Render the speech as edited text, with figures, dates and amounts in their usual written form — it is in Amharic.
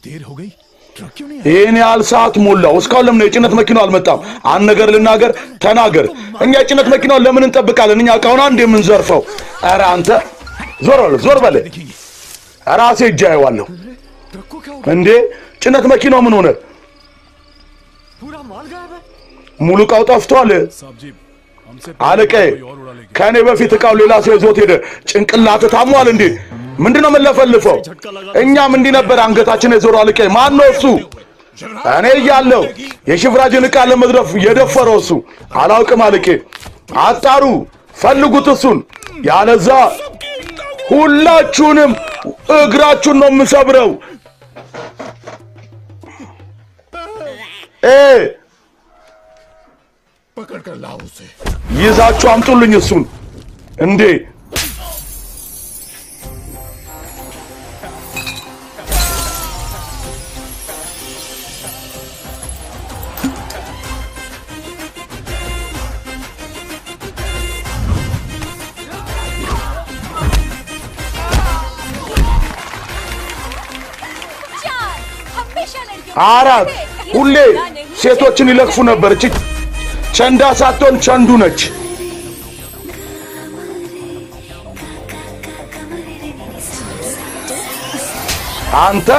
देर हो गई ट्रक क्यों नहीं ይሄን ያህል ሰዓት ሞላው እስካሁን ለምን የጭነት መኪናው አልመጣም አንድ ነገር ልናገር ተናገር እኛ የጭነት መኪናው ለምን እንጠብቃለን እኛ አቃውና እንደ ምን ዘርፈው ኧረ አንተ ዞር በለ ራሴ እጃይዋለሁ እንዴ ጭነት መኪናው ምን ሆነ पूरा माल गायब है ሙሉ ቃው ጠፍቷል አለቀይ ከኔ በፊት ቃው ሌላ ሰው ይዞት ሄደ ጭንቅላት ታሟል እንዴ ምንድነው መለፈልፈው እኛም እንዲ ነበር አንገታችን የዞር አለቀይ ማን ነው እሱ እኔ ያለው የሽፍራጅን ቃል ለመድረፍ የደፈረው እሱ አላውቅም አለቀይ አጣሩ ፈልጉት እሱን ያለዛ ሁላችሁንም እግራችሁን ነው የምሰብረው पकड़ कर लाओ उसे ይዛችሁ አምጡልኝ እሱን እንዴ አራት ሁሌ ሴቶችን ይለክፉ ነበር እቺ ቸንዳ ሳትሆን ቸንዱ ነች አንተ